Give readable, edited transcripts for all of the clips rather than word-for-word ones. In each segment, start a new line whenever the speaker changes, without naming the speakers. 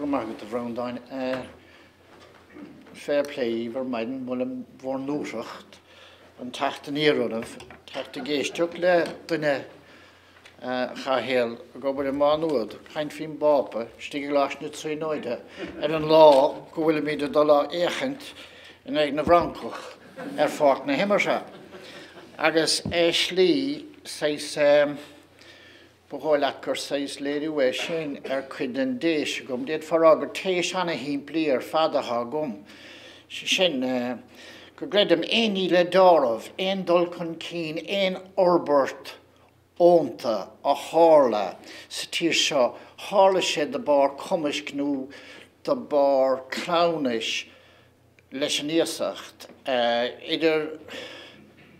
Gromagad of Roundine. Fair play, vermeiden, Mullum Vorn Noosracht. An tacht Neeronov, tacht de Geestjuk, le dunne Chahel, gober de Manuad, Hein Fin Bapa, Stiglas net Sui Noide, en een law, go will me de dollar Echent, en eigen Frankoch, fort na Himmersa. Agus Ashley says, Boholacker says, Lady Weshin, Quidden Dish, gum did for Robber Tash on a Himpler, Father Hagum. Shin, go gredum any Ledorov, ein Dulcon Keen, ein Orbert, Onta, a Harla, Satisha, Harla shed the bar, Comish Gnu, the bar, Clownish, Leschaniasacht, either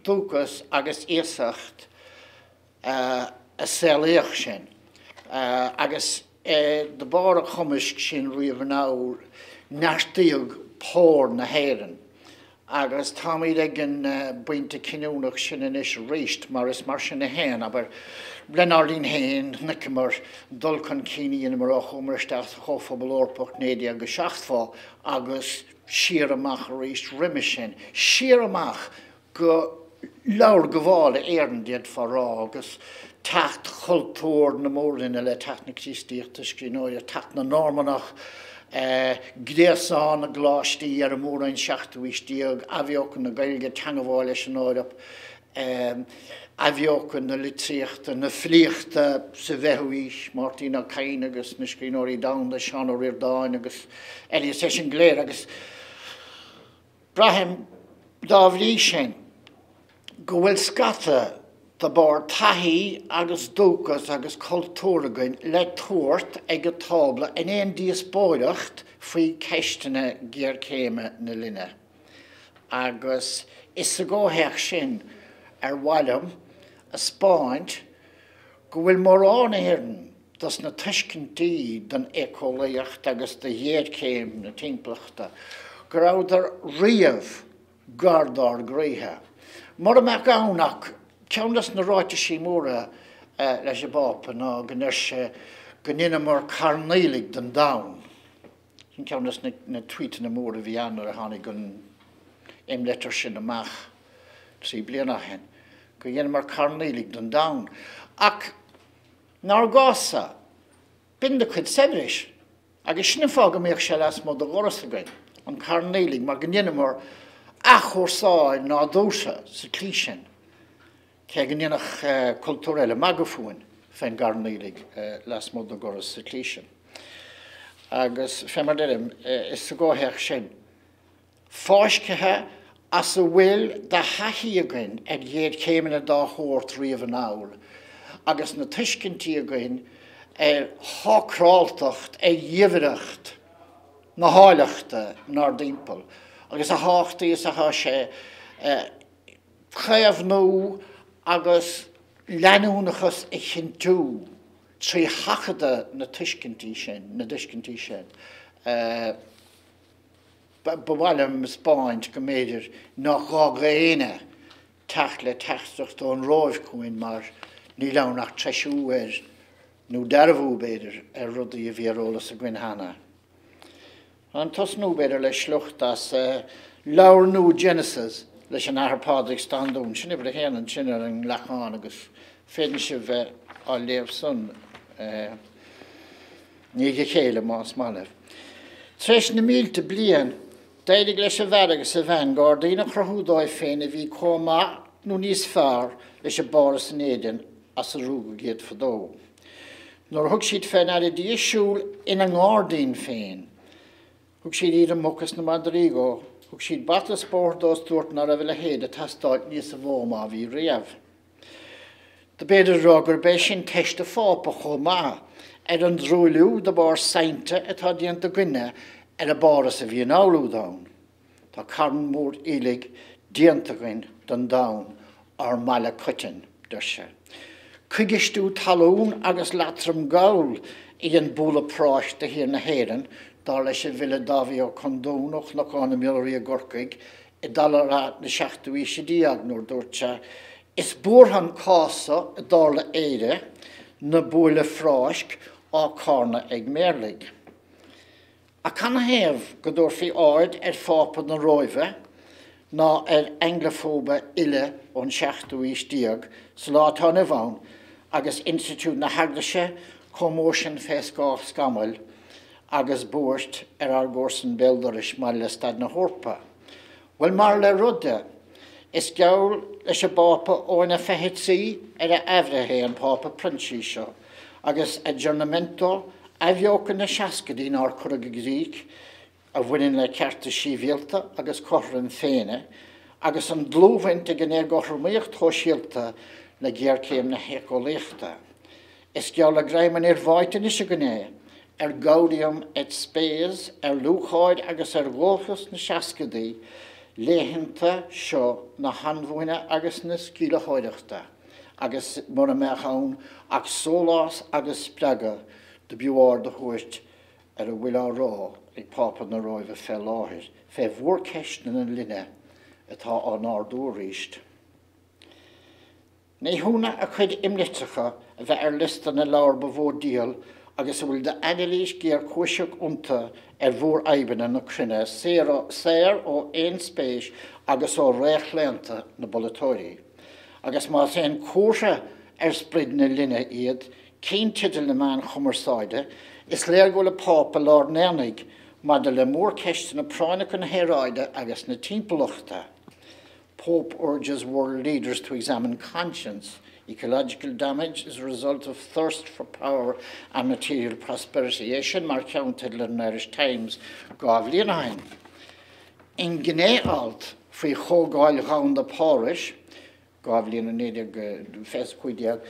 Dukas, Agus Esacht, a Seliachen, Agus the bar, Comish Shin River now, Nashtiug, Por na Heren. Agus Tommy Regan buinte Kinúnach sin in is reist, Maris Marsh na hen, aber Blenardine hen, Nickmer, Dulcon Kini in Morocco, Merstach, Hoffable Orpok, Nadia, Geschachtfo, Agus Sheeramach reist Rimishin, Sheeramach go laur gewale Ehren did for Agus tacht Hultor na Morlin, le Tachnik Stichtisch, Ginoia, tacht na Normanach. Gdesan a glástíí ar a mórain seachtúistíag, aviochan na gailge tangaváile sin árap, aviochan na litríochta, na flíochta sa bheithúis, Martina Cain agus na scríóirí dána, Sean O'Rear Dáin agus Elias sin gléir agus Brahim dábhlí sin, go bhfuil scata the bar tahi agus dúchas agus cultúragain le tuairt ag a tábla in éon díos bóireacht faoi ceistena géar céime na linne. Agus is a ggótheach sin bhailm a Spáint go bhfuil mórán éireann dus na tuiscintí don écólaíocht agus de dhéad céim na timplachta go raibh riamh gardár gríthe. Mar amach ánach Countess na ráite sí móra leis bápa ná gnéir gníine mar carnélig den down. Sin countess na tweet na móra bhí anar a tháinig gon imletar sin amach sí bliana hen. Go dhéanamh mar carnélig den down. Ach nar gása binda chuid sebris agus sinna fága méoch se leis má do ghoras againn an carnélig mar gníine mar achorsáid ná dósa sa clísin. Keganach culturelle magafuin fan garnélig las mod goras seclusion. Agus femarderim is go her sin. Fáiscethe as a will da hahiagin ag héad céimen a dá hór trí of an áil. Agus na tuiscintí again hácráltacht dhéhreacht na háileachta nar dimpel. Agus a háchtaí is a há sé chaamh nó agus leanúnachas I chintú trí hachada na tuiscintí sin, na duiscintí sin. Bhhailm Spáint go méidir nach gágréine teach le teachtacht ón ráibhcúin mar ní leanach treisiú nó darbhú béidir rudaí a bhíarolalas a gcuin hana. An tosnú béidir le slucht as leabhar nó Genesis leis an airpádaigh standún, sin ibre héanaan sin ar an leachán agus féidir se bheith á léamh sun ní go chéile más malah. Treis na mílte blian, d'éidigh leis a bheith agus a bhein gádaína chrathúdáid féin a bhí comá nó níos fearr leis a báras an éidean as a rúga géad fadó. Nuair thug siad féin ar a díosúil ina ngádaín féin, thug siad iad an muchas na Madrigo, thug siad batla spórdós dúirt nar a bhfuil a héad a tastáid níos a bhómá bhí riamh. De beidir rugur bé sin teiste fápa chomá ar an drúiliú de bar sainte atá díanta gcuine ar a báras a bhí an áliú dán. Tá carn mór ílig díanta gcuin don dán ar mala cuitin duise. Cuigistú talún agus latram gaul I an búla práis de hir na héireann dá leis a bhile dábhí ó condónach nach ána millarí a gorcaig I dalará na seachtúí sé díagnúr dúirte is búrham cása a dála éire na búla fráisc á carna ag méirlig. A can hef gyda'r fi oed ffordd na roife, na anglophobe ille o'n siachtw i stiag, so la tan fawn, agus institut na haglashe, commotion fes gach skamel, agus boorst argorsen belderish stad na horpa. Wel marle rudde, is gaul is bapa oina fehitsi evrehe an papa prinsisho, agus adjournamento avioken na shaskadin ar Greek, a winning le carte shivilta, agus corrin fene, agus an dlovent again gormecht hoshilta, na gearkeim na hekolechta. Is gaul a greimen vaiten is gane, gaudium et spes, luchhoid agus gochus na shaskadi, lehinta sho na hanvoine agus na skilehoidachta, agus monamechaun, ag solas agus spraga, de buar de hoest a willa raw, papa na roive fel lahir, fe vorkesten en linne, et ha an ardorist. Ne huna a chud imlitsacha, ve listan na laur bevor deal, agus wil de analys gear koshuk unta voor aiben na krinne, ser o ein spéis agus o rechlente na bolatori. Agus ma sein kosha spridne linne iad, Keen titel na man chummersaide, is leer go le papa lor nernig, maar de le moor kesten na pranik en heraide agus na timpelachta. Pope urges world leaders to examine conscience. Ecological damage is a result of thirst for power and material prosperity. Asian mar counted in Irish Times, Gavlianain. In Guinea alt, free Hogail round the parish, Gavlian and Fesquidia,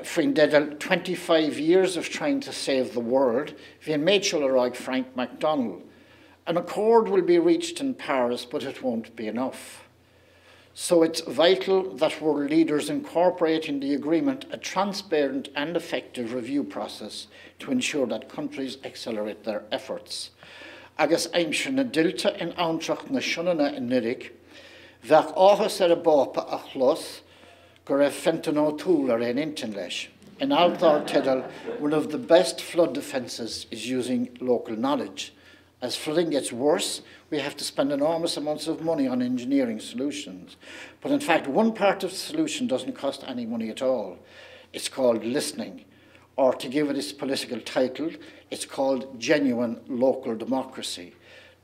for 25 years of trying to save the world, we made Frank MacDonald. An accord will be reached in Paris, but it won't be enough. So it's vital that world leaders incorporate in the agreement a transparent and effective review process to ensure that countries accelerate their efforts. Agus aimse na dilta in aantracht na shunana in Nirig, vach áhas a bapa a chlos, gur fentanyl tool ar ein intinlesh. In Althar Tiddle, one of the best flood defences is using local knowledge. As flooding gets worse, we have to spend enormous amounts of money on engineering solutions. But in fact, one part of the solution doesn't cost any money at all. It's called listening, or to give it its political title, it's called genuine local democracy.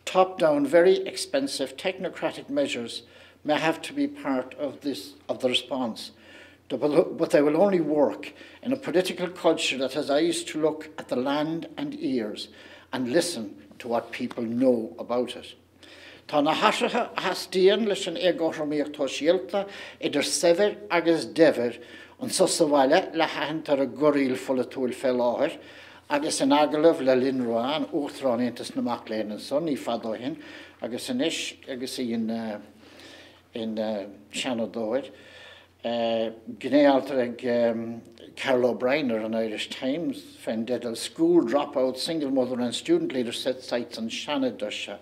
Top-down, very expensive technocratic measures may have to be part of the response, but they will only work in a political culture that has eyes to look at the land and ears and listen to what people know about it. Tá na hasratha hastíon leis an éagórthaíocht toshielta idir sever agus dever an sosahaile le haint ar a goríl fulla túil fel láthir agus an agalah le linrán uachtarán Aontas na Macléin an son í fadóhin agus an isis agus in Shanadóid. Gnéaltar ag Carol O'Brien an Irish Times fan did school dropout, single mother and student leader set sights on Shanadusha.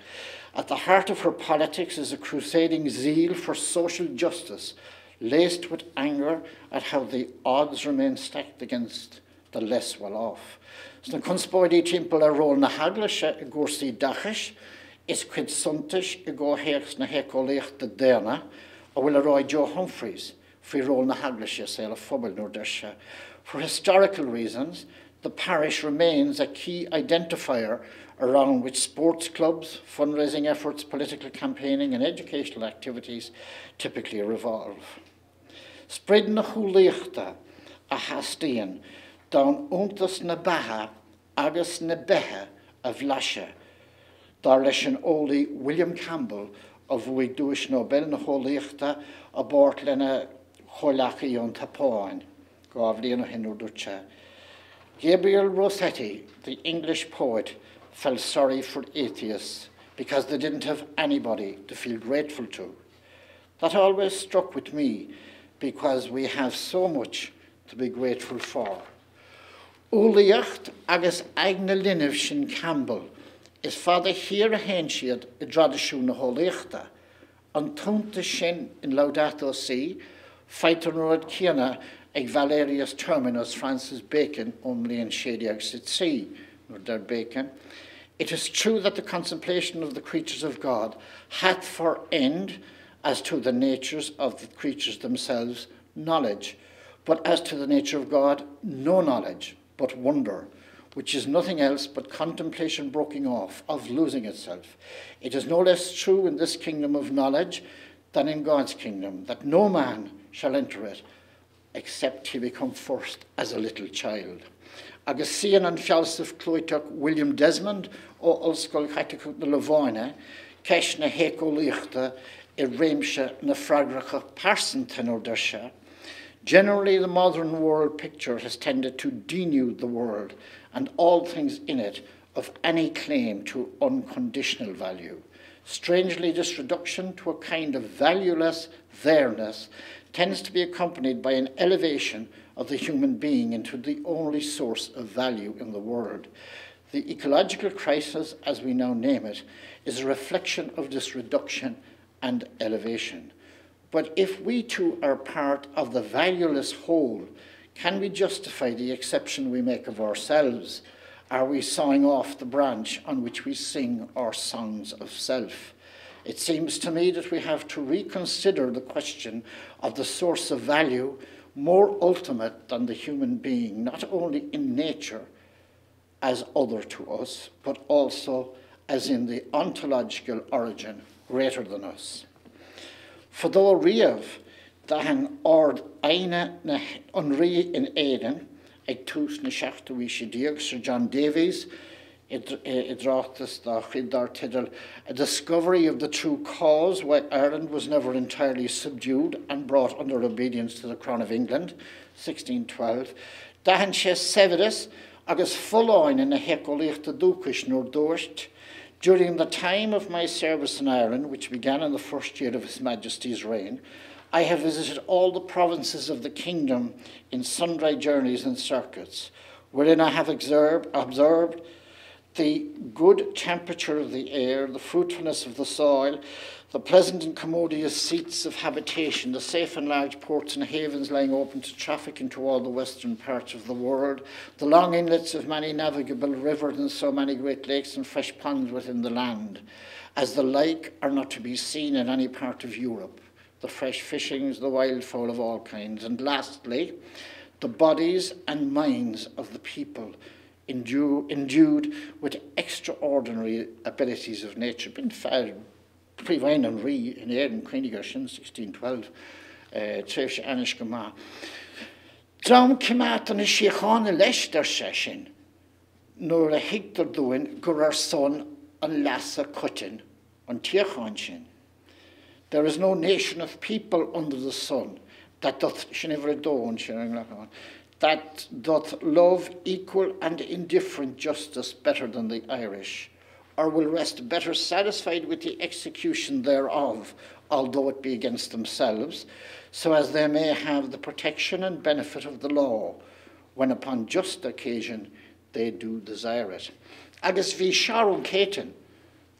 At the heart of her politics is a crusading zeal for social justice, laced with anger at how the odds remain stacked against the less well-off. Sna conspóidí timpeall a ról na haglaise I gcúrsaí dachais, is quid suntais I go héachs na hecoléachta déna, a bhfuil a Roy Joe Humphreys, fi ról na haglaise sail a phobal nor deise. For historical reasons, the parish remains a key identifier around which sports clubs, fundraising efforts, political campaigning and educational activities typically revolve. Spread na chuliachta a hastíon down untas na baha agus na behe of Lasha, dar leis an ólaí William Campbell of Uig Dúis Nobel na chuliachta a bort lena cholachaíon tapáin, Gavlian hinú dúcha. Gabriel Rossetti, the English poet, felt sorry for atheists because they didn't have anybody to feel grateful to. That always struck with me because we have so much to be grateful for. Uliacht agus aigna linnev sin Campbell is fada hir a hen siad I dradisiún na hóliachta. An túnta sin in Laudato Si, feitar nuad ciana ag Valerius Terminus Francis Bacon Líon séideag sit si, nor der Bacon, It is true that the contemplation of the creatures of God hath for end, as to the natures of the creatures themselves, knowledge, but as to the nature of God, no knowledge, but wonder, which is nothing else but contemplation broken off, of losing itself. It is no less true in this kingdom of knowledge than in God's kingdom, that no man shall enter it, except he become first as a little child. Agus sían an fialsah clúiteach William Desmond ó Ollscoil Caiteach na Laváine, ceis na hécólíochta I réimse na fragracha parson tenor derse. Generally, the modern world picture has tended to denude the world and all things in it of any claim to unconditional value. Strangely, this reduction to a kind of valueless there-ness tends to be accompanied by an elevation of the human being into the only source of value in the world. The ecological crisis, as we now name it, is a reflection of this reduction and elevation. But if we too are part of the valueless whole, can we justify the exception we make of ourselves? Are we sawing off the branch on which we sing our songs of self? It seems to me that we have to reconsider the question of the source of value, more ultimate than the human being, not only in nature as other to us, but also as in the ontological origin greater than us. For though riamh dahan ord aine na unri in Éden, ag tús na seachtaí sé díag, Sir John Davies, Idrachtas da Chidar Tiddle, a discovery of the true cause why Ireland was never entirely subdued and brought under obedience to the Crown of England, 1612. Dahan sé severis, agus fulláin in a hecoliachta dúchas nor dúirt. During the time of my service in Ireland, which began in the first year of His Majesty's reign, I have visited all the provinces of the kingdom in sundry journeys and circuits, wherein I have observed the good temperature of the air, the fruitfulness of the soil, the pleasant and commodious seats of habitation, the safe and large ports and havens lying open to traffic into all the western parts of the world, the long inlets of many navigable rivers and so many great lakes and fresh ponds within the land, as the like are not to be seen in any part of Europe, the fresh fishings, the wildfowl of all kinds, and lastly, the bodies and minds of the people endued with extraordinary abilities of nature. Been fair Príomhain an Rí in Éireann Cuinnigar sin 1612, tréimh sé Anish go maith. Dram cimat an is siochána leis dar sé sin, nuair a hiigtar dúin gur ar son an leasa cuitin an tíocháin sin. There is no nation of people under the sun that doth that doth love equal and indifferent justice better than the Irish, or will rest better satisfied with the execution thereof, although it be against themselves, so as they may have the protection and benefit of the law, when upon just occasion they do desire it. Agus bhí Sharon Caton,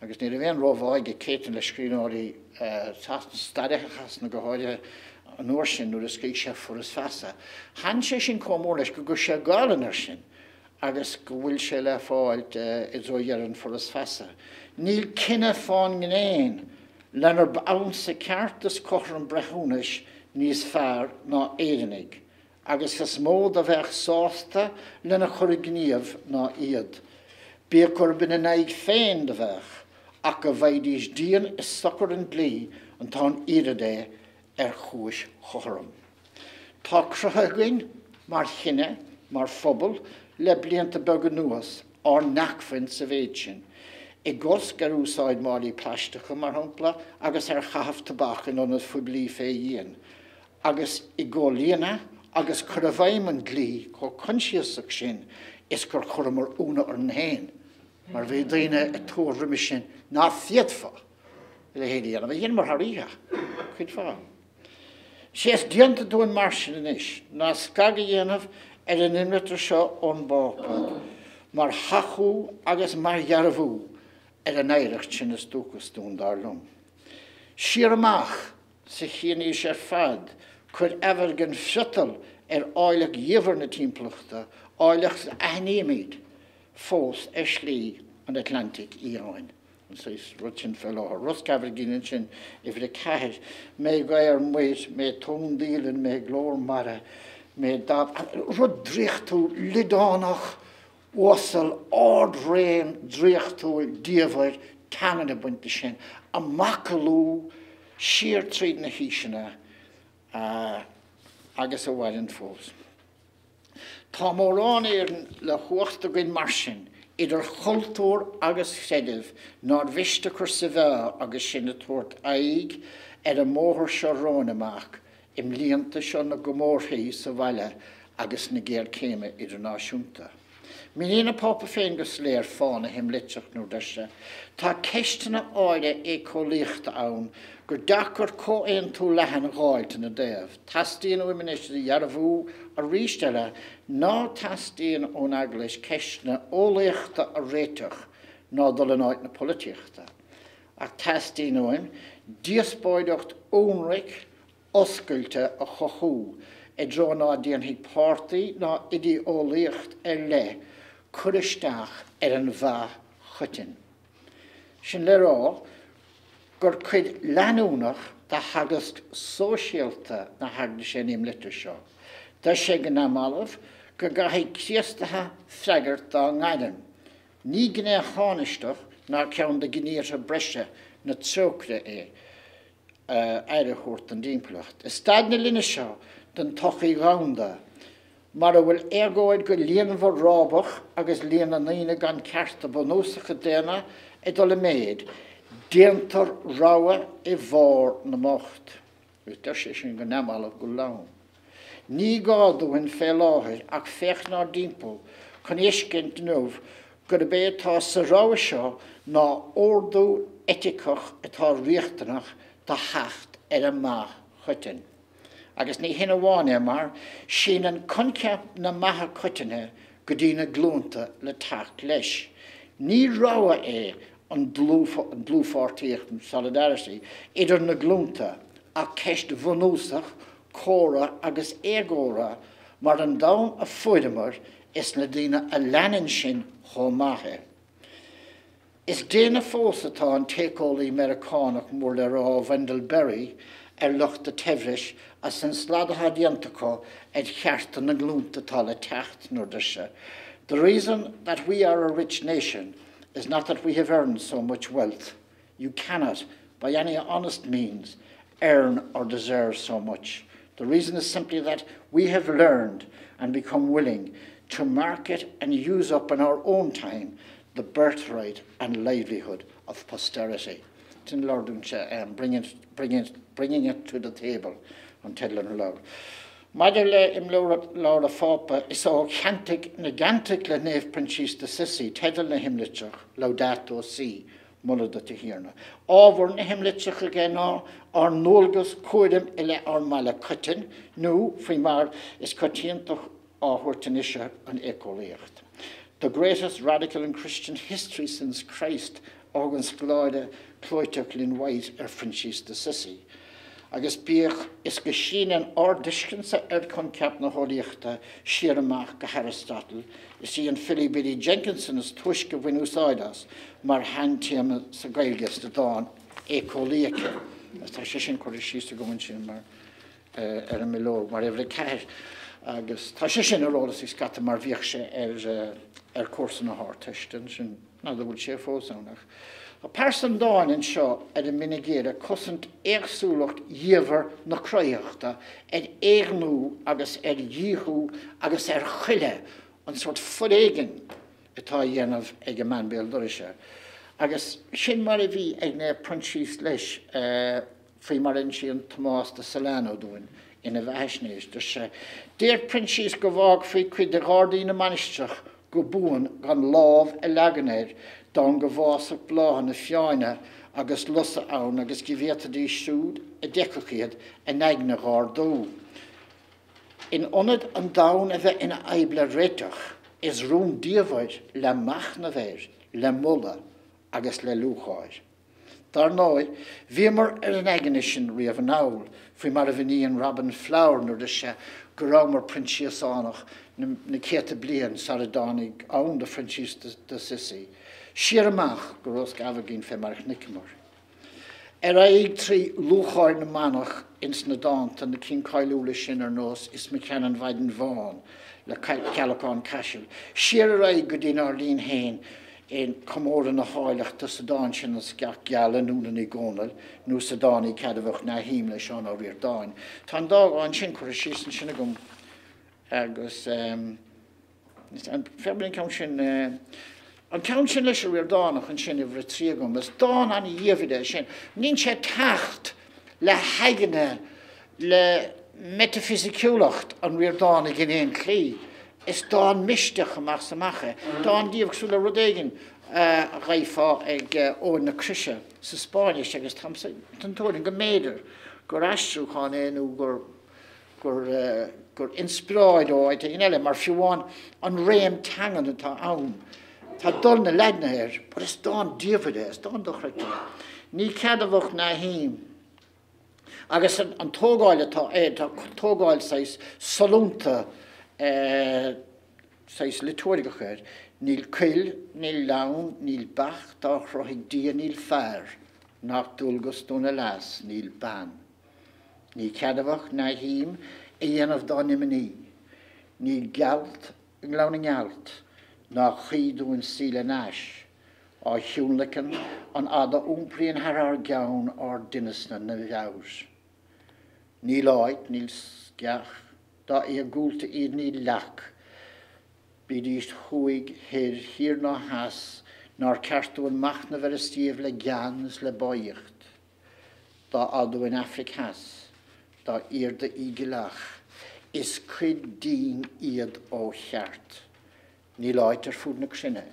agus ní bhéon rómhaige Caton le scríbhneoirí stadachas na go háide an uair sin nuair a scríoh sé furas feasa. Han sé sin comór leis go gur sé gálan ar sin, agus go bhfuil sé le fáilt I dtreo dhearann furas feasa. Níl cinenne fáin gnéin lenar b'ann sa ceartas cothar an brethúnais níos fearr ná éidenig, agus is mód a bheith sásta lena chur gníomh ná iad. Bí gur bin in aig féin de bheith, ach go bhaidís díon is sochar an glí an tá iadé chúis chothram. Tá cruthaigin mar chinne, mar phobal, le blianta beag nuas, ar nachfainn sa bhéid sin. I gos gur úsáid málaí pleisteacha mar hampla, agus ar chahaf tabach in anad fublí fé dhéan. Agus I gó líana, agus chur a bhaim an glí, có consciasach sin, is gur chur mar úna ar nhéin. Mar bhí daine a tóir riimi sin ná fiadfa le héadaí anna, dhéana mar thairíthe, chuid fá. Sés dianta dúin mar sin inis, ná scaga dhéanamh ar an imreatar seo ón bápa, mar chachú agus mar dhearbhú ar an éireacht sin is dúchas dún darlumm. Siar amach sa chéanís ar fad, chud ever gan fital ar áileach dhéobhar na timplachta, áileach a hnéimiid, fós slí an Atlantic íáin. So is rutin fel or Rosgafr ginen sin if the cash me gair mwys me tong dílen me glor mara me dab rud drichtu lidonach wasel ord rain drichtu diaver Canada bunt sin a makalú sheer tríd na híisina agus a bhhailin fós. Tá mórán le chuachta gin mar sin idir chultúr agus chedih ná bhiste chu sa bheith agus sinna tuairt aig a móthir seo rónamach im líonta seo na gomórthaí sa bhaile agus na géir céime idirnáisiúnta. Mína pápa féin go sléir fána him litseach nó deise, tá ceistena áide é cholíochta ann gur dachar có éon tú lehan gáilte na déamh. Tastíon ó minister dhearbhú a rístelle ná tastíon ón aglis ceistena óléochta a réiteach ná dul an áit na polítíochta. Ach tastíon óin díospóideocht ónric oscailte a chochú dro ná díon hí pártaí ná idí óléocht le chuiristeach an bheith chutin. Sin le rá gur chuid leanúnach de hagas sóisialta na hagla sé im litir seo. Tá sé go námalah go gaithí cíastathe freigart dá ngaidan. Ní gné cháisteach ná ceann de gníir a breise na tsócra éirechuirt an dímpelacht. Is staid na linne seo den tochaí gánda, mar a bhfuil éagóid go líanamh rábach agus líana naine gan cearta bonúsacha déna dul méid, déantar ráha I bhór na mocht. Tá sé sin go neamhalah go lán. Ní gáúhain fé láthir ach féchná dímpel chun éiscint nuamh gur bé tá sa ráha seo ná ordú eticach atá riachtanach de hecht an maith chutin. Agus ní hinna bháine mar sin an conceap na maithe chuitine go dtína glúnta le teacht leis. Ní ráha an blúfártaíocht solidarity idir na glúnta a ceist bhunúsach, córa agus éagóra mar an dam a fuidimar is na dtíine a leanan sin chomh maithe. Is déana fós atá an téacólaí Americánach mór le rá Wendell Berry lucht de tefris as san sladatha diantacha chearta na glúnta tá le teacht nó deise. The reason that we are a rich nation is not that we have earned so much wealth. You cannot, by any honest means, earn or deserve so much. The reason is simply that we have learned and become willing to market and use up in our own time the birthright and livelihood of posterity. In Lord bringing it to the table on Tedlan Lord. Madele im Lord of Fapa is all cantic negantic le nave Princes de Sissi, Tedlan na himlitchach, Laudato Si, Mullada to Hirna. Over na himlitchach again or Nolgus Coidem ile or Malacutin, no, Frimar is Cotientoch or Hortanisha and Ecolecht. The greatest radical in Christian history since Christ, Organs Glóide, Cloiteach White Princes de Sissi. Agus bíoch is go sin an ordiscinsa conceap na hódíochta siar amach go Aristotle, is í an Philip B. Jenkinson is tuisce bhainúsáidas mar hantíam sa gailgas de dáin écolíacha. Tá sé sin chuir síos go bhain sin mar an miló mar éh le ceir. Agus tá sé sin arólas is scata mar bhíoch sé cuasa na háteisten sin ná bhfuil sé fósánach. A person dáin in seo a minigéire cosint éagsúlacht dhéomhar na croíochta éagnú agus díthú agus chuile an sort fudéigen atá dhéanamh ag man béaldorise. Agus sin mar a bhí ag na Princes leis faoi mar in sin Tomás de Solano doin ina bheithsnéis. Déir Princes go bhág faoi chuid de gádaí na manisteach go búin gan lámh a leganéir don go bhásach bláhan na fiáine agus lusa ann agus go bhétadí siúd a decachiad a neig na gárdó. In onad an dain a bheith ina aible réiteach is rún díomhaid le machna bhéir, le mulla agus le lúcháir. Dar nói, bhí mar an aigeine sin riamh an áil, faoi mar a bhíon Robin Flower nó de se go raibh mar Prinsíosánach na céta bliain sa a dánig ann de Princes de Sissi. Siarmach goros gavagin fe march nikmor. Eig tri luchar na manach ins na dant and the king kailula shinner nos is McCannon Weiden Vaughan le Calacon Cashel. Sheer eig godin Arlene Hain in Comora na Hailach to Sudan shin as gach gala nuna ni gonal nu Sudani cadavach na himle shon or rear dain. Tan dog on shin kurashis and shinagum agus and February counchin an counchin leis rear danach an shin ivre triagum as dan an yevide shin nin she tacht le haigene le metaphysiculacht an rear dan again in clee. Is dan mistig gemaakt te maken. Dan die ik zullen rodegen rijfa eg oor na krisje. Ze Spanje zeggen ze ten toren gemeder. Gorastro gaan en gur inspireerd ooit in elle. Maar gewoon een reem tangen het aan. Het dolne ledne her. Maar is dan dievede. Is dan toch recht. Niet kedde wocht na hem. Agus an tógáil tá tógáil sais salúnta sais liturgiacha níl cuil, níl lawn, níl bach, tá chroigh dia níl fear, nach dúlgus dúna las, níl ban. Ní cadavach na hím dhéanamh dá nimení. Níl galt, yn lawn yn galt, na chydún síle náis. A hiúnlacan an ada úmprian harar gawn o'r dynasna na fiawrs. Ní láid, níl sciach, da gúlta iad ní lach. Byd íst hwyg hir na has, na'r cartún mach na ver ystíf le gans le boicht. Da adw yn Afric has, da da igilach, is cwyd dyn iad o chart. Ní láid fwd na csinne,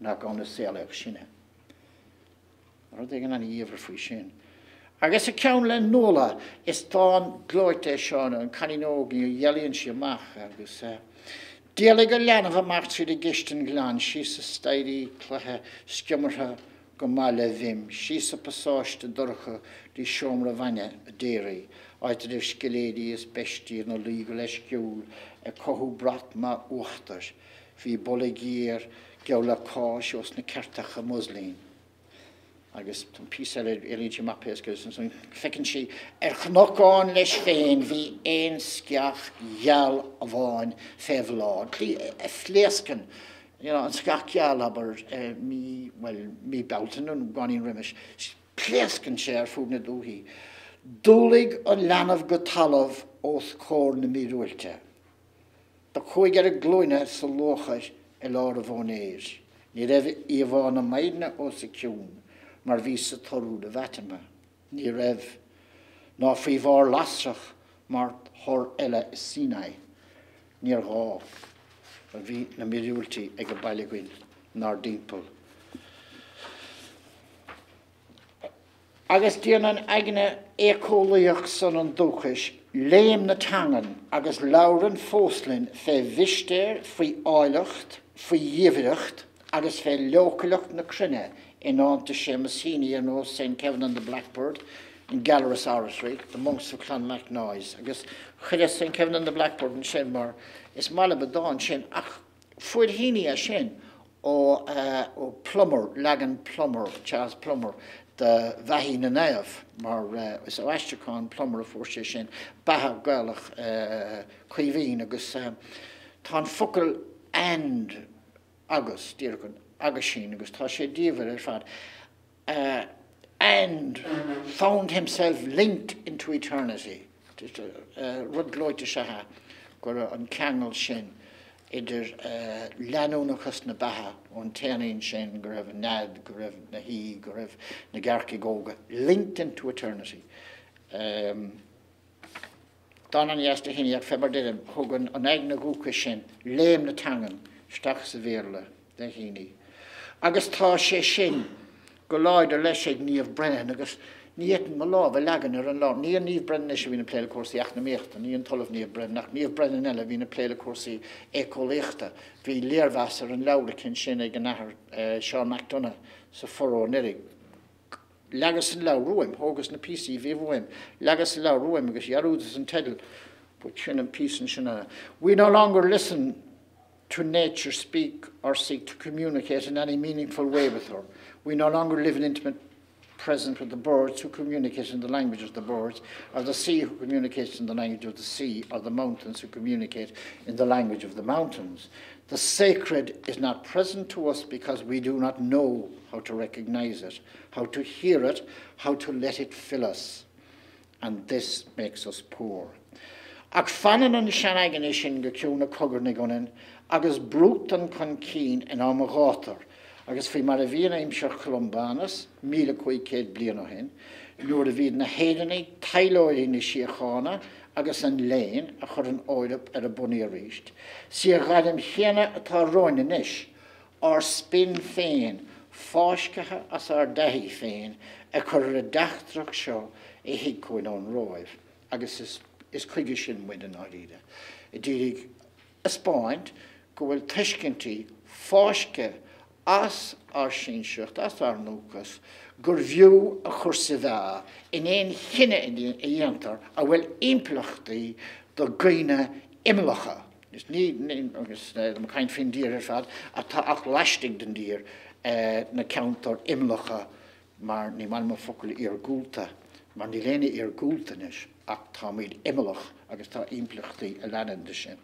na gan y seleg sinne. Roedd e'n an i efr fwy sin. Agus y cawn le nola, is dan gloite Sean yn caninógi o ielion si mach agus dielig y lenaf y mach sydd y gystion glan, si sy staidi clothe sgymrha gomale ddim, si sy pasost y dyrcha di siomra fanne y deri, oed ydy'r sgiledi ys besti yn o legal esgiwl y cohw brat ma wachtar, fi bolegir gewla cos os na certach y muslin. Agus písar elíte mapes gus so fecin si chnocán leis féin hí ein sciach geal a bháin fehlád. Clí fléascan, an sciach geal aber mi beltan yn gwanin rimis. Fléascan sé fwg na dúhí. Dúlig an lanaf gotalaf oth cór na mi rwylte. Da chwyg y glwyna sa lochas lor a fôn eir. Ni ref I fôn a maidna o sa ciwn. Mar vis y torw dy fatema. Ni ref, na fri fawr lasrach mar hor ela Sinai. Ni'r gaf. Mar fi na miriwlti ag y bailagwyn na'r dimpl. Agus dian an agne ecoliach son an dwchis, leim na tangan, agus lauren fóslin fe vister, fi ailacht, fi jividacht, agus fe lokalacht na crinne, in on to Shemasini and no St. Kevin and the Blackbird in Gallerus Oratory, the monks of Clan MacNoise. I guess Chile St. Kevin and the Blackbird in Shenmar is Malabadan Shen ach Fuid Hini a Shen o Plummer, Lagan Plummer, Charles Plummer, the Vahin and Naev, mar so Astracon Plummer of Forshe Shen, Baha Galach Quivine, agus Tan Fuckle and August, Deargun. Agashin, agus tá sé díomhar fad, and found himself linked into eternity. Rud gloite seha, gur an cangel sin, idir leanúnachas na baha, on teanain sin, gur raibh nad, gur raibh na hí, gur raibh na garci góga, linked into eternity. Dan an iasta hini ag febar didin, hugan an eag na gúca sin, léim na tangan, stach sa bhéarla, de hini. Agus tá sé sin go láid leis ag níomh brenn agus níon má láh legan ar an lá. Níon níomh brenn is bhína pléile cuasaí ach na méachta, níon talamh níomh brenn nach níomh brenn eile bhína pléile cuasaí écoléachta. Bhí léarhas ar an leabhar cin sin ag an nathair Sean MacDonagh sa foró nirig. Legas an lá ruim, hógus na písaí bhí bhfuim. Legas an lá ruim agus jarúdas an tedal, but sin an pís an sinna. We no longer listen to nature speak or seek to communicate in any meaningful way with her. We no longer live in intimate presence with the birds who communicate in the language of the birds, or the sea who communicates in the language of the sea, or the mountains who communicate in the language of the mountains. The sacred is not present to us because we do not know how to recognize it, how to hear it, how to let it fill us. And this makes us poor. Ach fanan an shanagin ishin go ciúna cogur na gunin, agus brútan con cín in am gátar, agus fi mar a bhíon aimseach Columbanus, 1500 blian ó hin, nuair a bhíad na héilenaí tailóirí na siachána, agus an léin a chur an óideb ar a bunaí a ríist. Si a ghadim chéine atá roin in ish, ar spin féin, fáiscathe as ar dahi féin, a chur a dachtrach seo I hiag cúin ón roimh, agus is chuige sin muid an áide. I ddírig a spáint go bhfuil tuiscintí fáisce as ar sin seocht, as ar nóchas, gur bhiú a chur sa bheá in éon chinine a dhéantar a bhfuil implachtaí do gcuine imlacha. Is ní agus na cain fin dír ar fad, a tá ach leistig den dír na ceantar imlacha mar ní man focail ar gúlta. Maar die lene gúltanis ach tá míid imilech agus tá implachtaí a leanan de sin.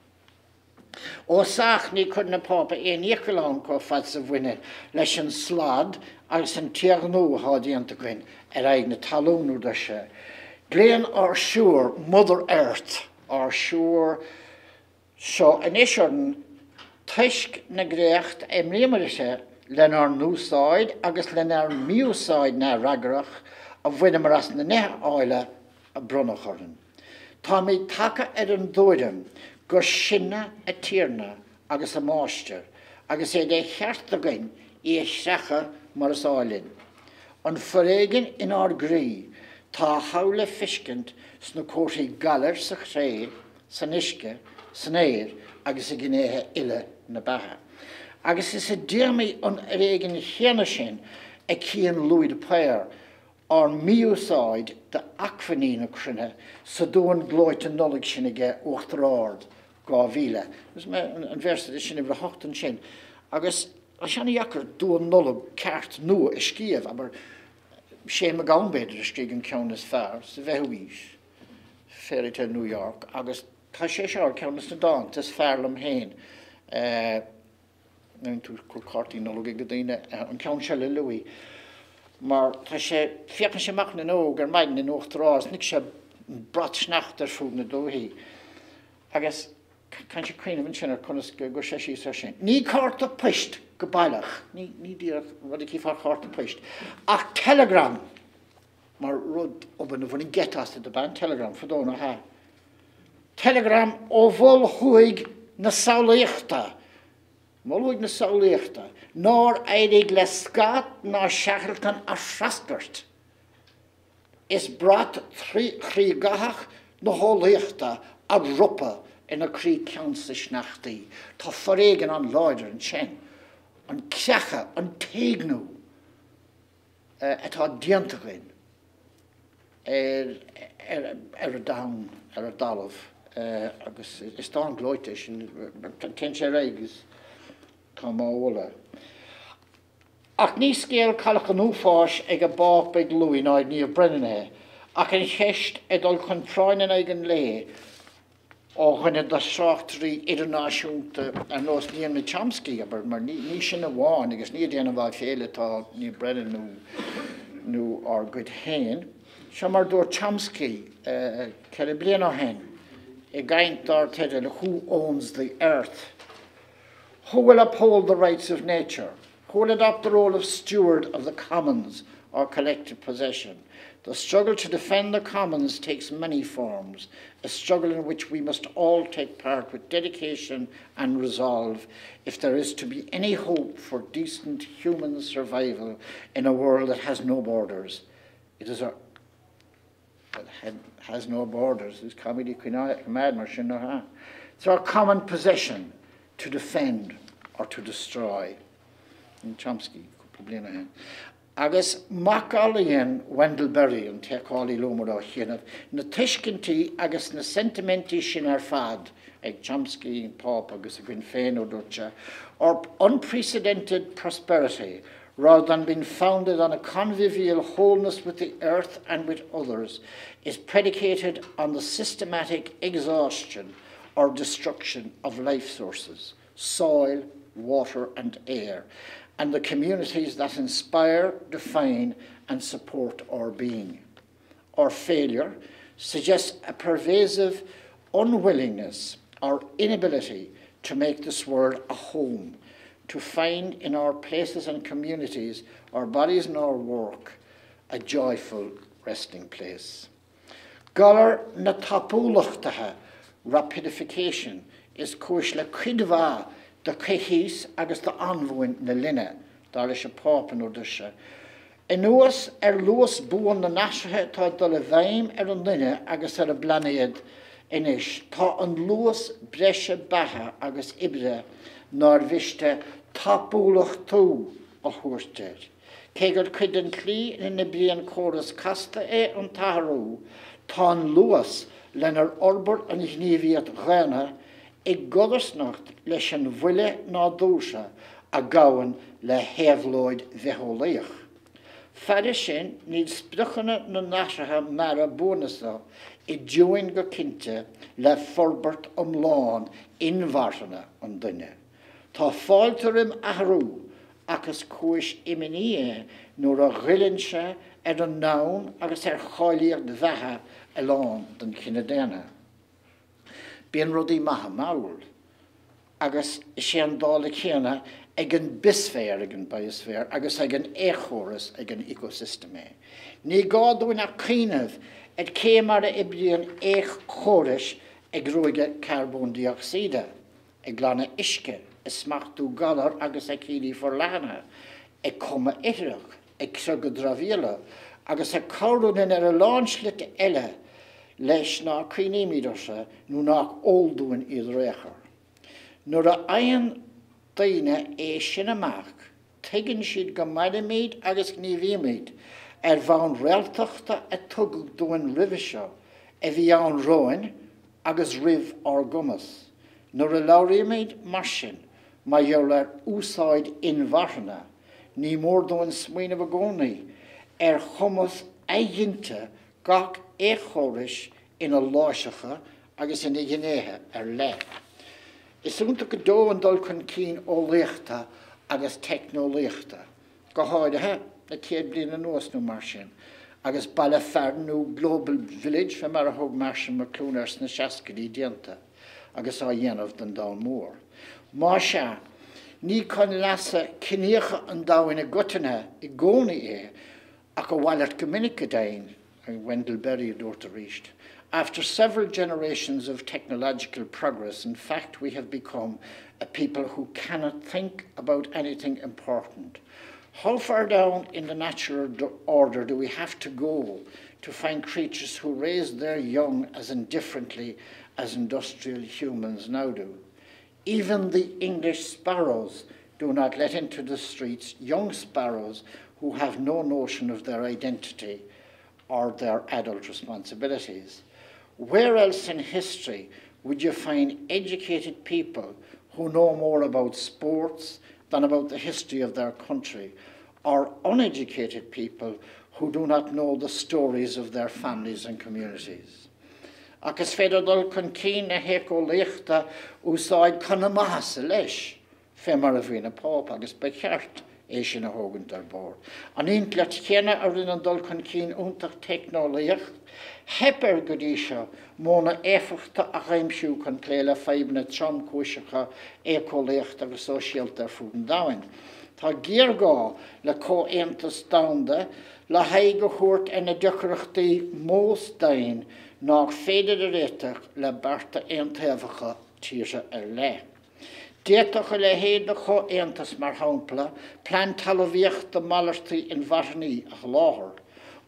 Ó sach ní chun na pápa éon íochán có fad sa bhuine leis an slád agus an tíaghnú hádíanta goin ag na talúnú de se. Gléan ar siúr Mother Earth ar siúr seo an isorn tuisc na gréocht imrímarise len ar núsáid agus len ar miúsáid na ragarach a bhuine mar as na nethe áile a bronnachorn. Tá mé take ar an dóidem gur sinne a tíirne agus a máiste, agus é dé cheart a gain I sreacha mar as áilinn. An foréigen in ár grí tá haula fiscint sna cóirtí galar sa chré, san isce, san éir agus a gnéthe ile na bathe. Agus is a déirmí an réigen chéana sin a cían Louis de Péir ar miúsáid de acfaní na crunne sa dúan glóid an nolig sin ige uachtarard gá bhíle. Gus me an versa sin ibh hochtan sin. Agus a seanna iachar dúan nolig ceart nua I scíamh, aber sé me gánbéidir a scíag an ceannas fearr sa bheithúís féri to New York, agus tá sé seár ceannas na dáin, tas fearlam héin. Nain tú cartaí nolig go daine an ceann se le Louis. Maar tá sé fiochan sé mach na nó gur maidin na nóchtarás, nic sé brat snacht ar fúd na dóhí. Agus can sé cuiineh sin ar conas gur sé sí sa sin. Ní carta poist go bailach, ní díach rud I far carta poist. Ach telegram, mar rud oban na bhfuin getasta de ban telegram fadóna ha. Telegram ó bhol chuig na saolaíochta. Molwyd na saolaíochta, nóir éidig le scat ná seachaltan a srasgart. Is brat chrí gahach na hólaíochta a rupa ina chrí ceann sa snachtaí. Tá foréigen an láidir an sin, an ceacha, an téignú atá diantagain ar a dain, ar a dalamh. Agus is tá an glóite sin, ten sé réigus tá mála. Ach ní scéal callach an úfáis ag a bách beag Louis náid níomh brennine, ach an cheist dul chun práinan ag an lé ó chuine da seachtarí idirnáisiúnta ar nós níon na Chomsky, aber mar ní sin a bháin, agus ní déanana bhá chéile tá ní brenn nó ar good hain. Se mar dúir Chomsky, ceir blian ó hain, I gaint ar teidir who owns the earth. Who will uphold the rights of nature? Who will adopt the role of steward of the commons or collective possession? The struggle to defend the commons takes many forms, a struggle in which we must all take part with dedication and resolve if there is to be any hope for decent human survival in a world that has no borders. It is has no borders. It's comedy mad mar sin ha. It's our common possession to defend or to destroy. In Chomsky, agus Macalian Wendell-Berry an teáí lomar á chéanamh na tuiscintí agus na sentimentí sin ar fad ag Chomsky and Pop agus a gin féin ó dúirte, or unprecedented prosperity rather than being founded on a convivial wholeness with the earth and with others, is predicated on the systematic exhaustion or destruction of life sources, soil, water and air, and the communities that inspire, define and support our being. Our failure suggests a pervasive unwillingness or inability to make this world a home, to find in our places and communities, our bodies and our work, a joyful resting place. Galar na tapúlachtathe rapidification is cúis le cuidmhá de chuithís agus de anmhain na linne, dar is a pápan ó duise. Inuas luas buan na nasrathe tá dul a bhaim an linne agus a blanaíad inis, tá an luas breise batha agus ibre nar bhiste tapúlach tú a thuairteir. Cé gur cuid an clí in na bliain córas casta an taharú, tá an luas lenar orbert an gníomhaíocht ghaine ag godarsnacht leis an bhuile ná dúsa a gabhain le héamhlóid bheitholaíoch. Fada sin níl sprúchanna na nasrathe mar a búnasa I dúin go cinnte le forbert lán inmhartana an duine. Tá fáilterim ahrú agus cúis iminí nuair a ghilinse an nán agus cháilíocht bheithe a lán den cinedéine. Bíon rudí maithe maúil agus sé an dála chéana ag an bisféir ag an biosfér agus ag an échóras ag an ecosystemé. Ní gáúin a cíineh ag céimar a ibrion échóris ag ruige carbon dioxide, ag glána isce is smachtú galar agus ag cílí forlána, ag cuma iireach, ag crugad dravíla, agus ag cardúin ar a lánslite eile leis ná cuiníimiidirse nó nach óldúin iad réchar. Nuair a aon daine sin amach, tuigeann siad go maidiméid agus gníomhíimiid bhain réalteachta a tugad dúin ribhe seo, a bhí an roin agus ribh ar gumas. Nuair a labhraíimiid mar sin, má dheall ar úsáid inmhartana, ní mór dúin smaoinemh a gcónaí chumas aigeanta gach échóris ina láiseacha agus ina gnéithe ar le. Is únta go dó an dul chun cín ó léachta agus technoléachta. Go háirithe na céad bliana nuas nó mar sin, agus baile fearn nó Global Village fe mar a thug mar sin mar clúnars na seascaí déanta, agus á dhéanamh den dá mór. Má se, ní chun leasa cineocha an dáhaine gutainine I gcónaí ach go bhhailart go minic go dain, Wendell-Berry dúirt a ríist. After several generations of technological progress, in fact, we have become a people who cannot think about anything important. How far down in the natural order do we have to go to find creatures who raise their young as indifferently as industrial humans now do? Even the English sparrows do not let into the streets young sparrows who have no notion of their identity or their adult responsibilities. Where else in history would you find educated people who know more about sports than about the history of their country, or uneducated people who do not know the stories of their families and communities? Agus féidir dul chun cín na héicóléachta úsáid chuna maithe leis, fé mar a bhíonna páp agus ba cheart sin a thugant ar bord. An on leat chéine a rinne an dul chun cín úntaach technoléocht, hepar go dtí seo móna éifeachta a réimsiú chun pléile feibna trom-cúiseacha éicóléocht agus sóisialta ar fúdan dáin. Tá géargá le cóaontas damhanda le haig go chuairt ina deocrachtaí mós dain nach féidir a réiteach le bearta aontaobhacha tíre ar le. Déach le héad na cóaontas mar hampla, plan talmhaíocht de malartaí in bharnaí a láthair.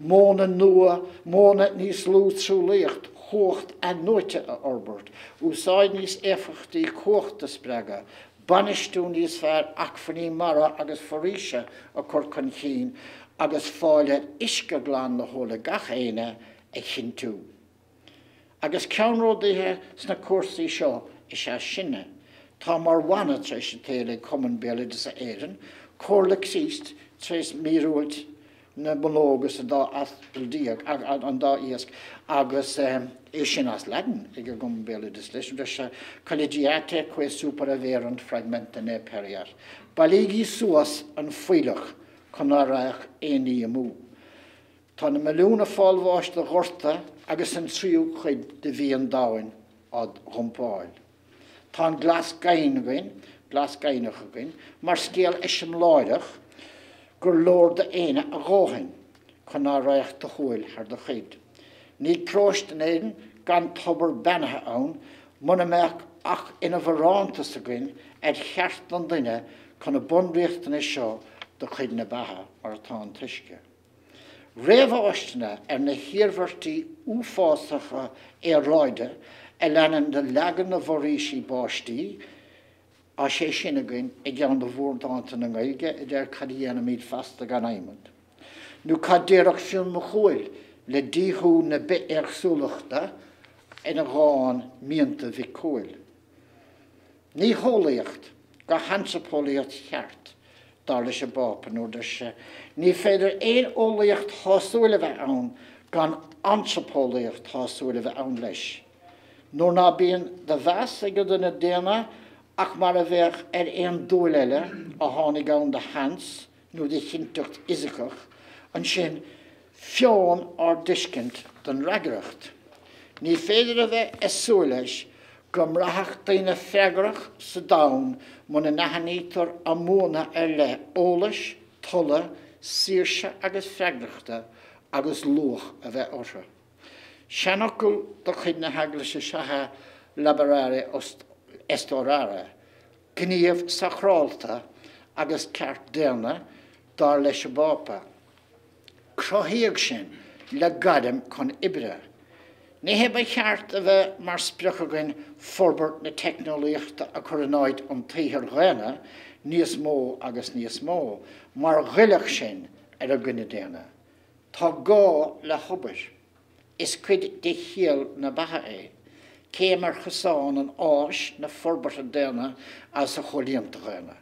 Móna nua, móna níos lú trúlaíocht, chócht a nóite a orbert, úsáid níos éifeachtaí chóchta sprega, banistún níos fearr ach faoí mara agus foríise a chur chun chin agus fáile isce glán le hóla gachéine ag chinú. Agus ceanródaithe sna cuasaí seo is se sinne. Tá mar bhaine treis an téile cuman béile sa éan, cóirla síst treis míúilt na bológus an dá asbildíag an dá íasc agus é sin as ledan ag go gum béile is leis se collegiate chué super a bhéran fragmenta né periar. Balígí suas an fuilech chun áraach éí mú. Tá na milliúna fáilháist de ghorta agus an tríú chuid de bhí an dáin ad rompáil. Tá an glas gainagain, glas gainagain, mar scéal isim láideach gur lór de éine a gáhain chun áraach de chuil ar de chéad. Ní próist an éan gan tobar benathe ann, muna meach ach ina bharántas a gin cheart an duine chun a bunríochtainna seo do chuid na batha ar atá an tuisce. Réamh óisteanna na hiarmhartaí úfásacha ráide leanan de legan na bhórísí báistí a sé sin againn ag gan do bhórdáanta na gailge i d deir cadíana míad fasta gan aimimend. Nú cadéireach film a chuil le díthú na bit arsúlachta ina gáin mianta bhí cúil. Ní hólaíocht go hansapólaíocht cheart dar leis a bápa nó de se. Ní féidir éon ólaíocht thásúla bheith ann gan ansapólaíocht thásúla bheith ann leis. Nóair ná bíonn de bheas ag go duna déana ach mar a bheith éon dúileile a tháinig ann de hans nó de chinteacht isacach an sin fion ar discint den ragreacht. Ní féidir a bheith isúlais gom rathach daoine feagrach sa dain muna nathanaítar a móna le ólais, tolla, síirse agus feagrachta agus luach a bheith ortha. Seanachil do chuid na hagla sa sethe labarare estorare, gníomh sa chráilta agus ceart déana dar leis a bápa. Crothaíodh sin le gadam chun ibre. Ní heb a cheart a bheith mar spriochagan forbert na technolíochta a churannáid an títhir ghaine níos mó agus níos mó, mar ghuileach sin ar a gine déana. Tá gá le hobir. Is cuid de chéal na batha é. Céimar chasáin an áis na forbert a déana as a cholíonta ghaine.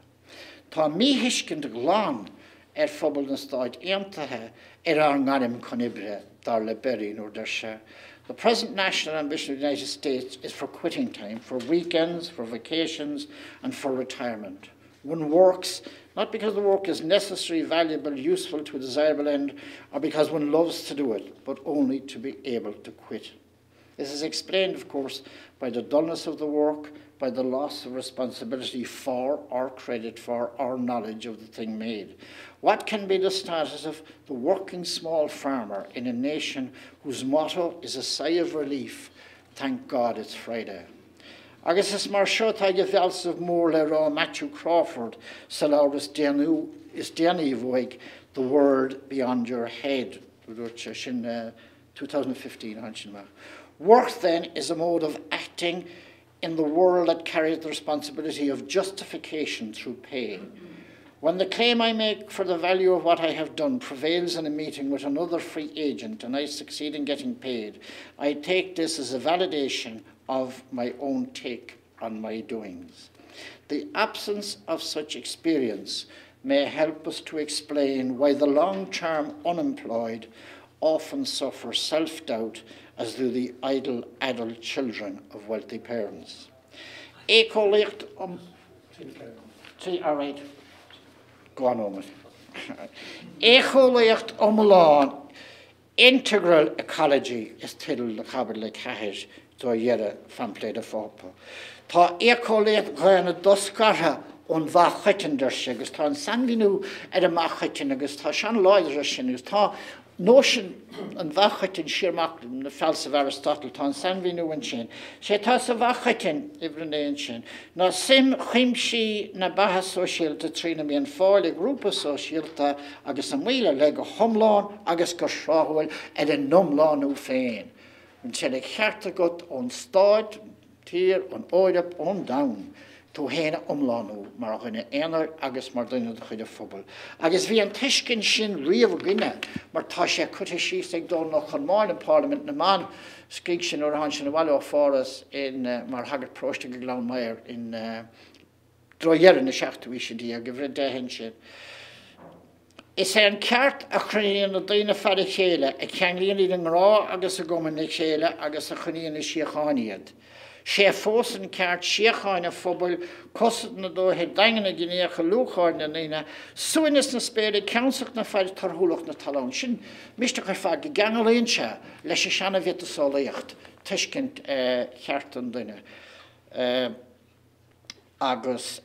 Tá míhiiscin de glán phobal na stáid aontaithe ar ngarim chun ibre dar le berín or der se. The present national ambition of the United States is for quitting time, for weekends, for vacations, and for retirement. One works not because the work is necessary, valuable, useful to a desirable end, or because one loves to do it, but only to be able to quit. This is explained, of course, by the dullness of the work, by the loss of responsibility for or credit for or knowledge of the thing made. What can be the status of the working small farmer in a nation whose motto is a sigh of relief, thank God it's Friday? Agus is mar seo tá go bhealsamh mór le rá Matthew Crawford sa leabhar is déanaí bhuaig The Word Beyond Your Head, sin 2015. Work, then, is a mode of acting in the world that carries the responsibility of justification through pay. When the claim I make for the value of what I have done prevails in a meeting with another free agent and I succeed in getting paid, I take this as a validation of my own take on my doings. The absence of such experience may help us to explain why the long-term unemployed often suffer self-doubt as do the idle adult children of wealthy parents. All right. Go on, Owen. Écholaíocht omláin, integral ecology is tidal le cabir le cahir do dhéire fanpléad a fápa. Tá écholaíocht ghaina doscartha ón bhachaiten derse, agus tá an sanginú ar a machaiten, agus tá sean láidir sin, agus tá notion an bhachaiten siarmach na felsa Aristotle, tá an sanginú an sin. Sé tá sa bhachaiten ibrenéan sin. Ná sim chimsí na batha sosiálta trína míon fáil grúpa sosiálta agus an mhuiile le go thomláin agus go sráthúil ar an nomláinú féin. An sé le chearta got ón stáid, tír, an óideap, ón dain. tú héna umlánú mar a chuine éonar agus mar duine de chuide phobal. Agus bhí an tuiscin sin riamh gine mar tá sé chuta síos ag dul nach chun máil an Parliament na man scíg sin ó han sin bhile fáras in mar hagad próiste go glán maiir in droiar na seachtaí sé dí a go bhrid déhin sin. Is é an ceart a chruíon na daine fada chéile a cheanglíon iad an rá agus a goman na chéile agus a chuníon na siocháíiad. sé fós an ceart siocháin a phobal cosad na dóthe daingana gnéocha lúcháin na nína suanas na spéide ceansaach na fáil tarthúlach na talán sin miste chu fá go gangalíonn se leis sé seanna bhíta sálaíocht tuiscint cheart an duine. Agus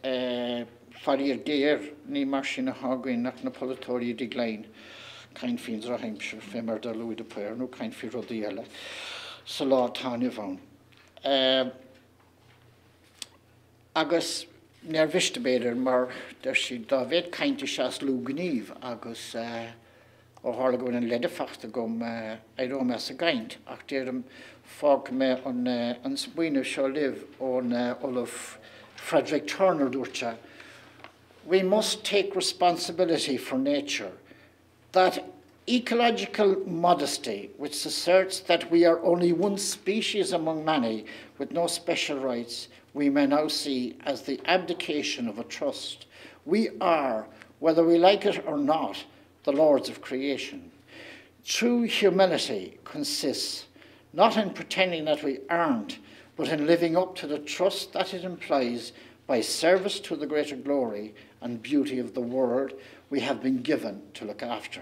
farír déir ní mar sin na hágain nach na polytóí di gléin. Cain fins ra heimsir fémar da Louis de Puer, nó cain fi rodí eile sa lá táine bhain. Agus near viste beidir mar der si da bhéad cainte seas lú gníomh agus ó hála goin an leidefachta gom éróme a gaint ach déirim fág me an sbuineh seo liv ón Olaf Frederick Turner dúirte. We must take responsibility for nature. That ecological modesty which asserts that we are only one species among many with no special rights, we may now see as the abdication of a trust. We are, whether we like it or not, the lords of creation. True humility consists not in pretending that we aren't, but in living up to the trust that it implies by service to the greater glory and beauty of the world we have been given to look after.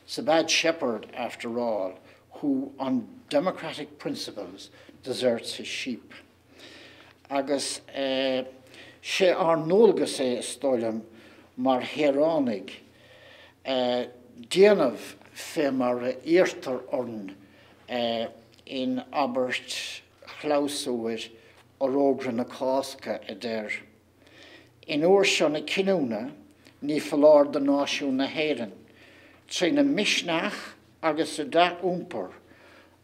It's a bad shepherd, after all, who, on democratic principles, deserts his sheep. Agus sé nólagus é stoilm mar héránig déanamh fé mar íirtar orn in Abert chlásúir orógra na cásca a déir. In uair seo na cinúna ní falláir de náisiún na héireann. Trí na misneach agus a da úmpar,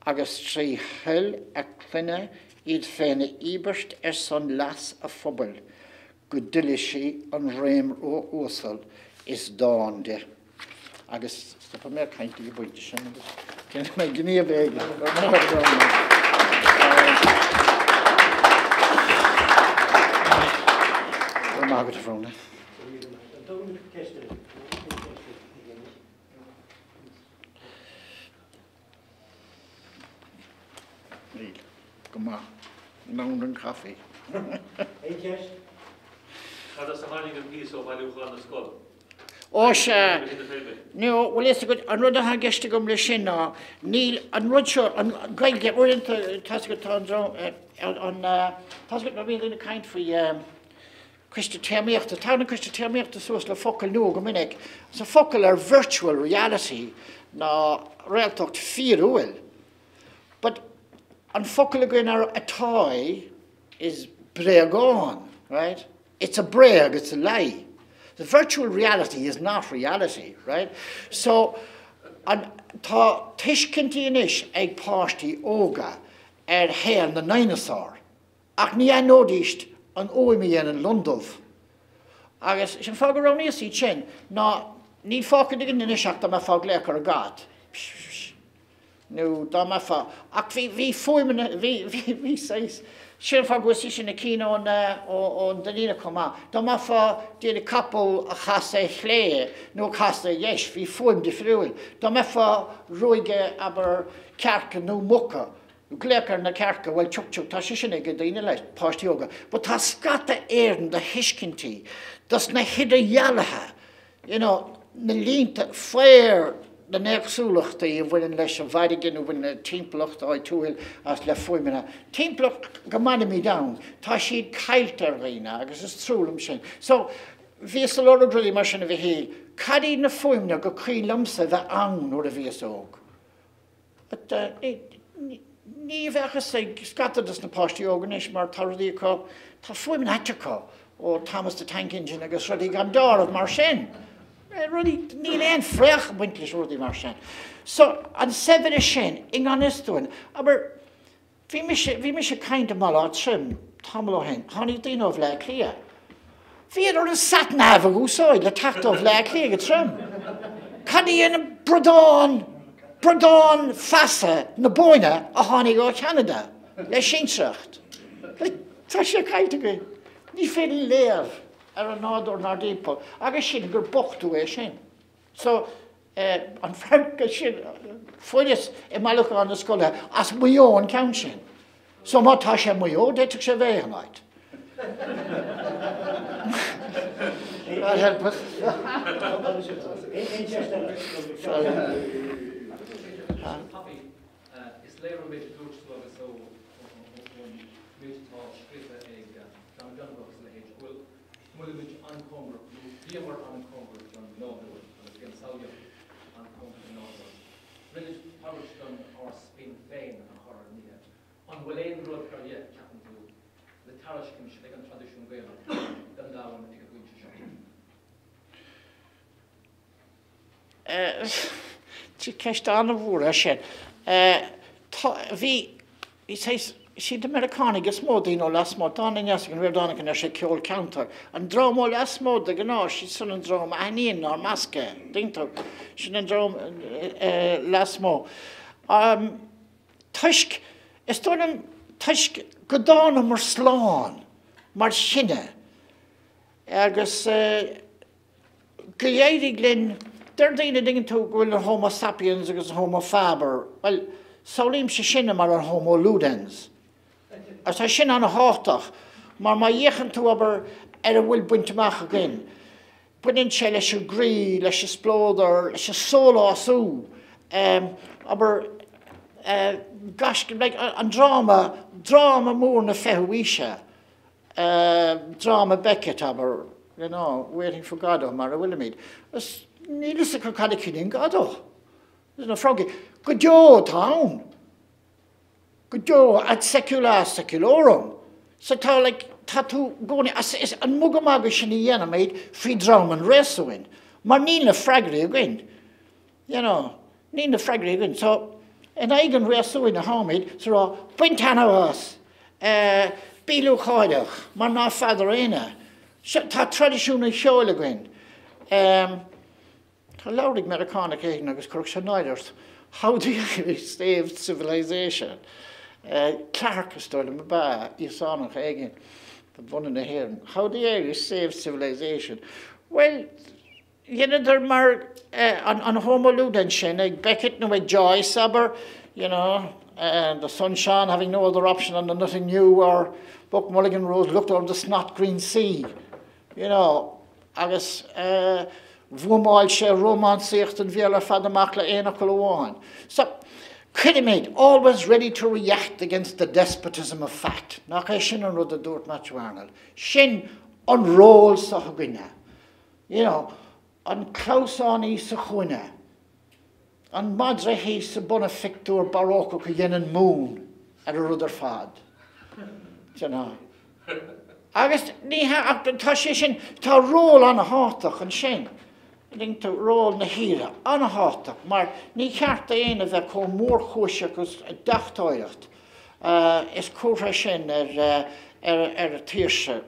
agus trí thuil a cluine iad féna íbert son las a phobal, go duile sí an réim ó úsal is dáin de. Agus stoppa mé cainte go buinte sin agus cén mé gníomh éige. Mágad a bhróna. Come on, noon and coffee.
Hey, Jess. How does the hunting of peace over the school?
Oh, sure. No, well, it's a good. I'm not a guest to come to Shin now. Neil, I'm not sure. I'm going to get rid of the Tasket on Tasket, maybe in a kind for Christa Termiach, the town of Christa Termiach, the source of focal no gominec. So focal are virtual reality. Now, real talk to fear will. But an focal again are a toy is breagón, right? It's a breag, it's a lie. The virtual reality is not reality, right? So, an tá tiiscintínis ag páistí óga héan na dinosaur. Ach ní nódíist an óimíon an Lundov. Agus sin fág a ráníos í sin, ná ní fáca dig an iseach da me fág lécar a gát. No, da ma fa. Ach vi foimene vi seis. Sin fa go sin na kino on Danina koma. Da ma fa de couple a chasse chlé, no chasse yes, vi foim de fruil. Da ma fa roige aber kerke no mokka. Gleker na kerke wel chuk ta sin ge dine leit past yoga. But ta skatte earn the hiskinti. Das na hidde yalaha. You know, na linte fair de neersúlacht í bhfuin leis an bhaidegin ó bhfuin timplacht á túil as le foimena. Timplacht go mana mí da, tá siad cailtar réine agus is trúlam sin. So, bhís a lora grúí mar sin a bhí héil, cadí na foimna go crí lamsa bheith an ó a bhís óg. But ní bhechas ag scatadas na páistí óganis mar taradí có, tá foimna heteá ó Thomas the Tank Engine agus rudí gan dáramh mar sin. Really, níl éon fréach buintlis rudí mar sin. So, an sevene sin, ing an istúin, aber bhí mi sé cainte mal á trim, Tamlo hen, honey din of le clear. Fear on sat nav go so the tact of le clear trim. Caddy in Brodon Fassa na boina a honey go Canada. Le Shintracht. Tasha Kaitago. Ni feel lev ar an nod or Nardipo. Aga shin gur bochtu e shin. So an Frank shin foilis e maluk an the school as muyo an count shin. So ma tasha muyo de tuk se ve night. God help us.
Happy is later made to touch so made to straight John Dunbox age will be uncomber more uncomber John no again Saudi uncomber no village parish done or spin vein and horror near on Wayne Road yet captain to the Tarish Commission like tradition going on them down and take a good
Ti ceist an a bhúra sin. Bhí, si d'Americánig is mód í nó las mód, dána neas gan bhir dána gan sé ceol counter. An dróm ó las mód a gná, si sun an dróm aníon ar masca, dinto, sin an dróm las mód. Tuisk, is dónam tuisk go dána mar sláán, mar sinne. Agus go dhéirig linn They're dingen to go Homo sapiens agus Homo faber. Well, solim se sinne mar an Homo ludens. As I sin an a háach, mar ma jechen to aber a wil buintach again. Bunin se leis grí, leis sploder, leis solo asú. Aber gosh, like an drama mór na fehuisha. Drama Beckett aber, you know, waiting for Godot mar a Willamid. Nílas a chu cad cín gado. There's no froggy. Go jo town. Go jo ad secula seculorum. So tá like tatu goni as is an mugamaga sin í made free drum and wrestling. Mar ní na fragri again. You know, ní na fragri again. So an eigen wrestling a homemade so buintana was bílú cháideach mar ná fadar éine. Tá tradiisiúna seoil again. Laurig Americanic Egan agus Kirk Schneider's. How do you save civilization? Clark is told him about Isonach Egan, the one in the hair. How do you save civilization? Well, you know, there are on Homo Ludens, like Beckett, no Joy Saber, you know, and the sunshine having no other option and nothing new, or Buck Mulligan Rose looked over the snot green sea, you know, agus. Vumal she romancecht and vela fadamakla enakalawan. So, Kidimid, always ready to react against the despotism of fact. Nach shin on the dort matchwarnal. Shin on roll sahagina. You know, on Klausani sahuna. On Madre he sabonafictor barocco kuyen moon at a rudder fad. You know. August ni ha after tashishin ta roll on a hartach and shin. Ding to roll na hira an a háach, mar ní cearta éana bheith có mór chúise agus dachtáireacht is cúra sin ar a tíirse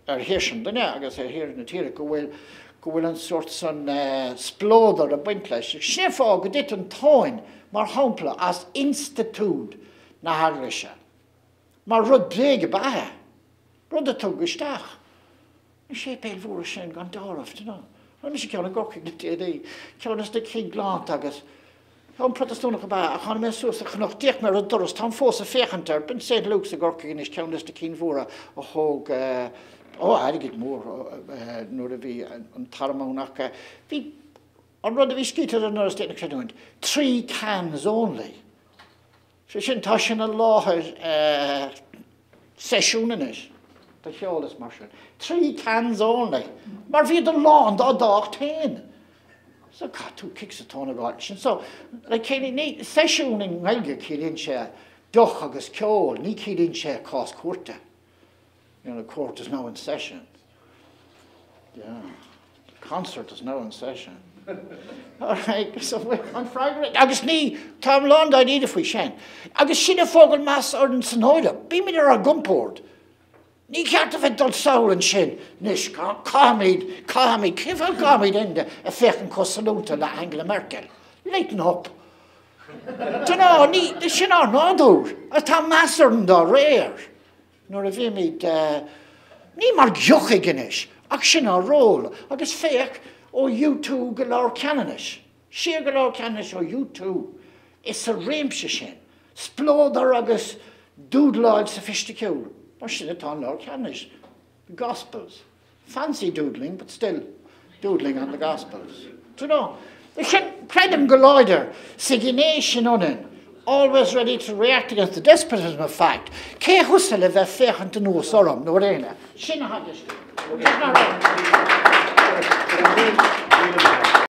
ar hirsin dune agus ar hir na tíre go bhfuil an sort san splódar a buint leis. Sin fá go dit an táin mar hampla as institúd na hagriise. Mar rud bréige bathe, rud a tugusteach. Sé péil bhúra sin gan dáramh, you know. I'm just going to go to the day. Ceannas de cé gláint agus. An protestúnach ba a chan me suas a chnoch diach mar a doras tan fós a fechantar ben St. Luke's a gorcin is ceannas de cín fóra a hóg aigid mór nuair a bhí an tarmánach. Bhí an rud a bhí scítar an nuair steach seúint. 3 cans only. So sin tá sin a láthair sesiúnanis. The cheolalas mar sin. 3 cans only. Mar bhí the lán dá dách tain. So got 2 kicks a ton of action. So like ní sesiúning ngailge cílíonn sé doch agus ceol, ní cílíonn sé cás cuarta. You know, the court is now in session. Yeah. The concert is now in session. All right, so on Friday, agus ní Tom Lond I need if we shan. Agus sinna fogel mass ordin san hoida. Bí mi ar a gumpord. Ní ceart a bheith dul saolann sin, nis cámid, cifal cámid inde a fechan cosalúta le Angela Merkel. Lighten up. Dunno, ní sin ar nádúr, a tá measarn dá réir. Nor a bhí míid, ní mar giocha ginis, ach sin ar ról, agus féach ó U2 go leor ceannis. Siar go leor ceannis ó U2. Is a réimse sin. Splódar agus dúdláid sa fisticiúil. Mar sin atá leor ceannis. The Gospels. Fancy doodling, but still doodling on the Gospels. Dunno, sin credim go láidir, sa gné sin onin, always ready to react against the despotism of fact. Cé thusa le bheith féchant an nús orm, nó réine. Sin a haggis.